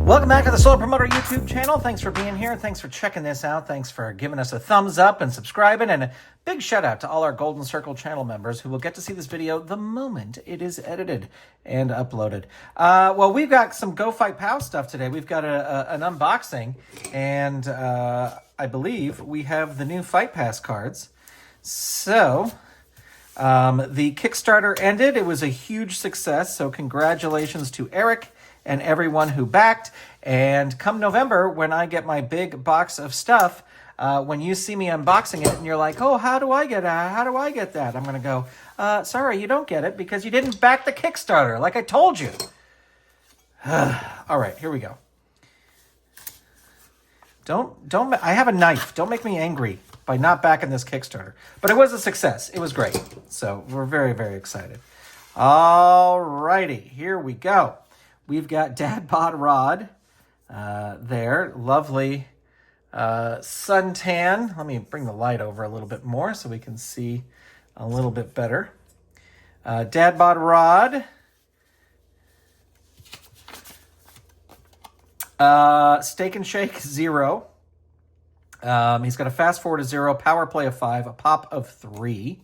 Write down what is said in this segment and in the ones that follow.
Welcome back to the Solo Promoter YouTube channel. Thanks for being here. Thanks for checking this out. Thanks for giving us a thumbs up and subscribing. And a big shout out to all our Golden Circle channel members who will get to see this video the moment it is edited and uploaded. Well, we've got some Go.FIGHT.POW stuff today. We've got an unboxing, and I believe we have the new Fight Pass cards. So the Kickstarter ended. It was a huge success. So congratulations to Eric and everyone who backed. And come November, when I get my big box of stuff, when you see me unboxing it and you're like, oh, how do I get that? I'm going to go, sorry, you don't get it because you didn't back the Kickstarter like I told you. All right, here we go. I have a knife. Don't make me angry by not backing this Kickstarter. But it was a success. It was great. So we're very, very excited. All righty, here we go. We've got Dad Bod Rod there. Lovely suntan. Let me bring the light over a little bit more so we can see a little bit better. Dad Bod Rod. Steak and Shake 0. He's got a fast forward of 0, power play of 5, a pop of 3.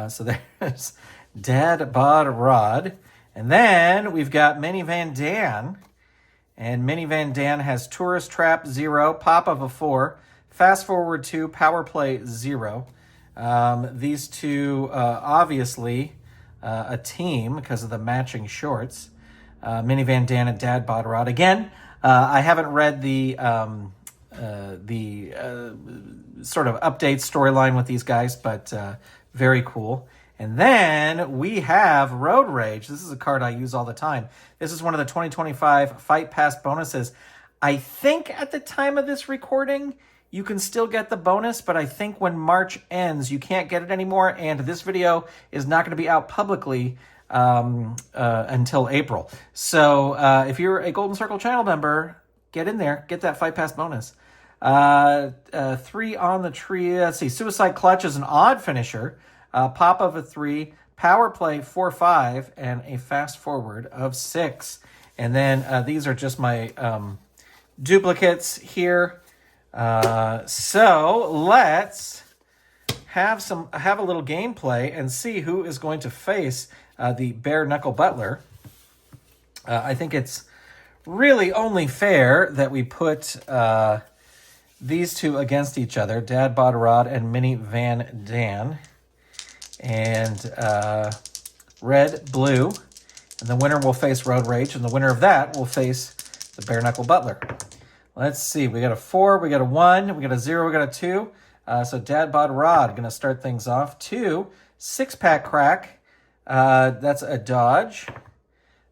So there's Dad Bod Rod. And then we've got Mini Van Dan. And Mini Van Dan has Tourist Trap 0, pop of a 4, fast forward 2, power play 0. These two, obviously, a team because of the matching shorts. Mini Van Dan and Dad Bod Rod. Again, I haven't read the sort of update storyline with these guys, but very cool. And then we have Road Rage. This is a card I use all the time. This is one of the 2025 Fight Pass bonuses. I think at the time of this recording, you can still get the bonus, but I think when March ends, you can't get it anymore. And this video is not going to be out publicly until April. So if you're a Golden Circle channel member, get in there, get that Fight Pass bonus. 3 on the tree. Let's see. Suicide Clutch is an odd finisher. Pop of a 3, power play 4-5, and a fast forward of 6. And then these are just my duplicates here. So let's have a little gameplay and see who is going to face the Bare Knuckle Butler. I think it's really only fair that we put these two against each other, Dad Bod Rod and Mini Van Dan. And red, blue, and the winner will face Road Rage, and the winner of that will face the Bare Knuckle Butler. Let's see, we got a 4, we got a 1, we got a 0, we got a 2. So Dad Bod Rod going to start things off. 2, 6-pack crack, that's a dodge.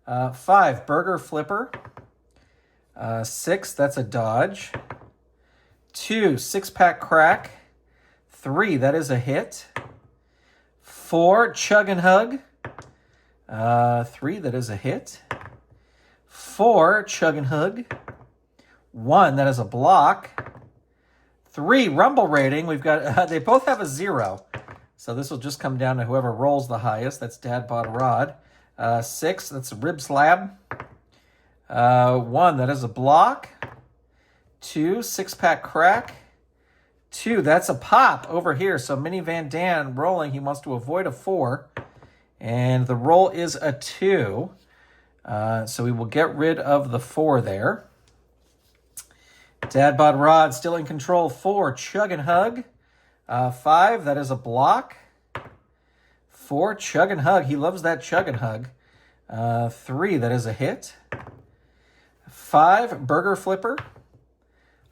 5, burger flipper. 6, that's a dodge. 2, 6-pack crack. 3, that is a hit. 4, Chug and Hug. 3, that is a hit. 4, Chug and Hug. 1, that is a block. 3, Rumble Rating. We've got, they both have a 0. So this will just come down to whoever rolls the highest. That's Dad Bod Rod. 6, that's a Rib Slab. 1, that is a block. 2, 6-pack crack. 2, that's a pop over here. So Mini Van Dan rolling. He wants to avoid a 4. And the roll is a 2. So we will get rid of the 4 there. Dad Bod Rod still in control. 4, Chug and Hug. 5, that is a block. 4, Chug and Hug. He loves that Chug and Hug. 3, that is a hit. 5, Burger Flipper.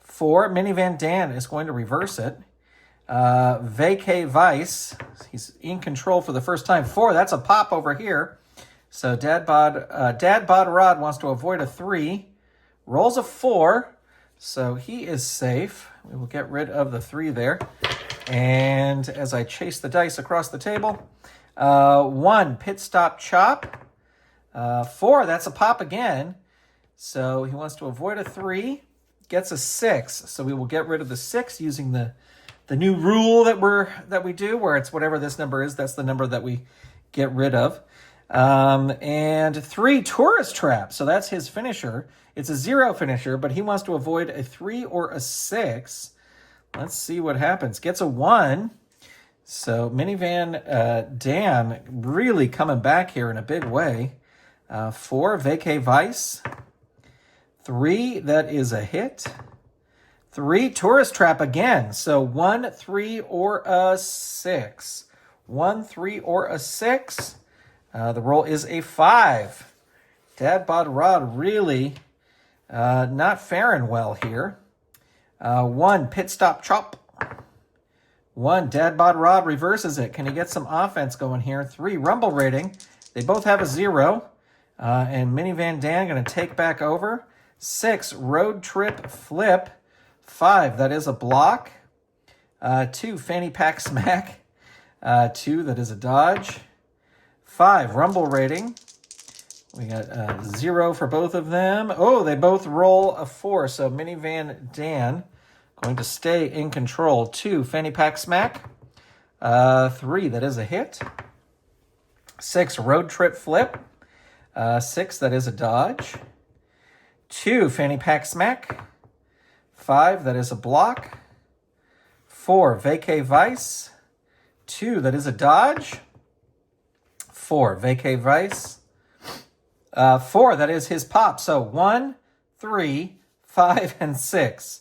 4, Mini Van Dan is going to reverse it. Vacay Vice, he's in control for the first time. 4, that's a pop over here. So Dad Bod Rod wants to avoid a 3. Rolls a 4, so he is safe. We will get rid of the 3 there. And as I chase the dice across the table, 1, Pit Stop Chop. 4, that's a pop again. So he wants to avoid a 3. Gets a 6, so we will get rid of the 6 using the new rule that we do, where it's whatever this number is, that's the number that we get rid of. And 3 tourist trap. So that's his finisher. It's a 0 finisher, but he wants to avoid a 3 or a 6. Let's see what happens. Gets a 1. So Minivan Dan really coming back here in a big way. 4, Vacay Vice. 3, that is a hit. 3, tourist trap again. So 1, 3, or a 6. 1, 3, or a 6. The roll is a 5. Dad Bod Rod really not faring well here. 1, pit stop chop. 1, Dad Bod Rod reverses it. Can he get some offense going here? 3, rumble rating. They both have a 0. And Minivan Dan going to take back over. 6, road trip flip. 5, that is a block. 2, fanny pack smack. 2, that is a dodge. 5, rumble rating. We got 0 for both of them. Oh, they both roll a 4. So Minivan Dan going to stay in control. 2, fanny pack smack. 3, that is a hit. 6, road trip flip. 6, that is a dodge. 2, fanny pack smack. 5, that is a block. 4, vacay vice. 2, that is a dodge. 4, vacay vice. 4, that is his pop. So 1, 3, 5, and 6.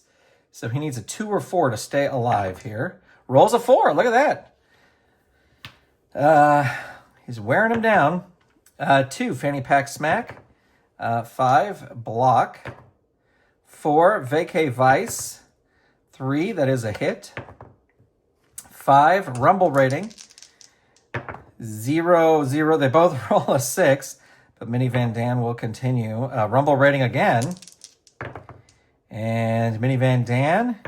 So he needs a 2 or 4 to stay alive here. Rolls a 4. Look at that. He's wearing him down. 2, fanny pack smack. 5, block. 4, vacay vice. 3, that is a hit. 5, rumble rating. 0, 0. They both roll a 6, but Minivan Dan will continue. Rumble rating again. And Minivan Dan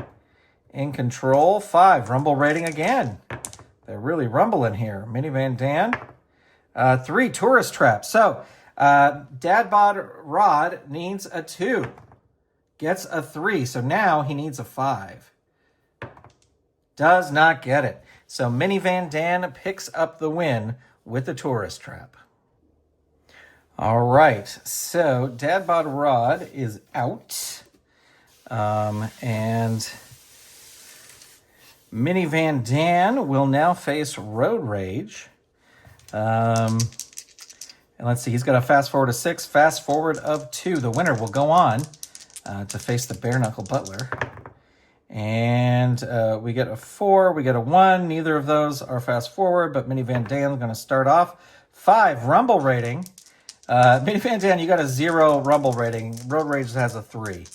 in control. 5, rumble rating again. They're really rumbling here. Minivan Dan. 3, tourist trap. So Dad Bod Rod needs a 2. Gets a 3. So now he needs a 5. Does not get it. So Minivan Dan picks up the win with the tourist trap. All right. So Dad Bod Rod is out. And Minivan Dan will now face Road Rage. And let's see, he's got a fast forward of 6, fast forward of 2. The winner will go on to face the Bare Knuckle Butler. And we get a 4, we get a 1. Neither of those are fast forward, but Minivan Dan is going to start off. 5, rumble rating. Minivan Dan, you got a 0 rumble rating. Road Rage has a 3.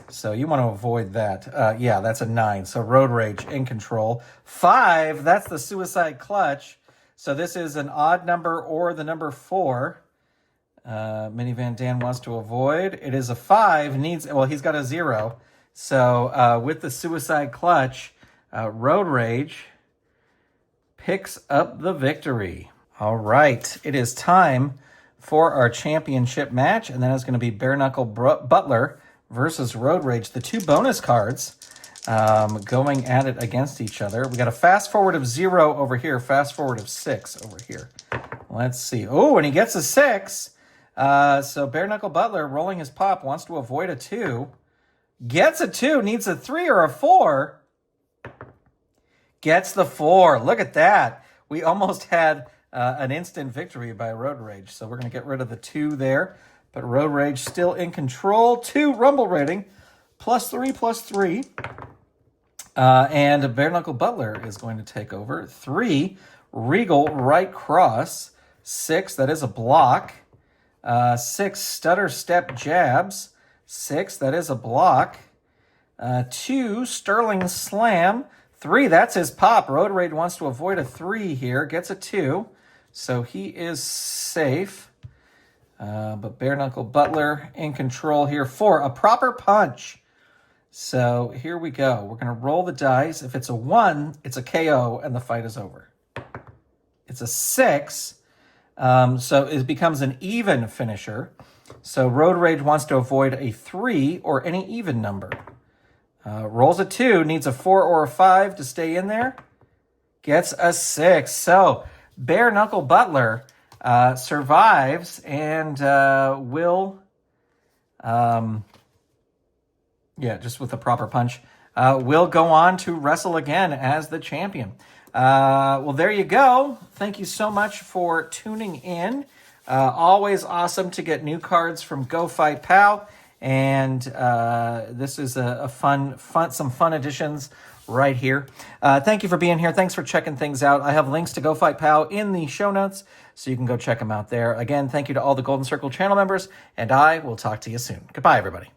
So you want to avoid that. Yeah, that's a 9. So Road Rage in control. 5, that's the suicide clutch. So this is an odd number or the number 4. Minivan Dan wants to avoid. It is a 5. He's got a 0. So with the suicide clutch, Road Rage picks up the victory. All right, it is time for our championship match, and that is going to be Bare Knuckle Butler versus Road Rage. The 2 bonus cards going at it against each other. We got a fast forward of 0 over here, fast forward of 6 over here. Let's see. Oh, and he gets a 6. So Bare Knuckle Butler, rolling his pop, wants to avoid a 2. Gets a 2, needs a 3 or a 4. Gets the 4. Look at that. We almost had an instant victory by Road Rage. So we're going to get rid of the 2 there. But Road Rage still in control. 2 rumble rating. +3, +3. And Bare Knuckle Butler is going to take over. 3, Regal right cross. 6, that is a block. 6, stutter step jabs. 6, that is a block. 2, Sterling Slam. 3, that's his pop. Road Rage wants to avoid a 3 here. Gets a 2. So he is safe. But Bare Knuckle Butler in control here. 4, a proper punch. So here we go. We're going to roll the dice. If it's a 1, it's a KO and the fight is over. It's a 6. So it becomes an even finisher. So Road Rage wants to avoid a 3 or any even number. Rolls a 2, needs a 4 or a 5 to stay in there. Gets a 6. So Bare Knuckle Butler survives and will, just with the proper punch, will go on to wrestle again as the champion. Well, there you go. Thank you so much for tuning in. Always awesome to get new cards from Go Fight Pow. And this is some fun additions right here. Thank you for being here. Thanks for checking things out. I have links to Go Fight Pow in the show notes, so you can go check them out there. Again, thank you to all the Golden Circle channel members, and I will talk to you soon. Goodbye, everybody.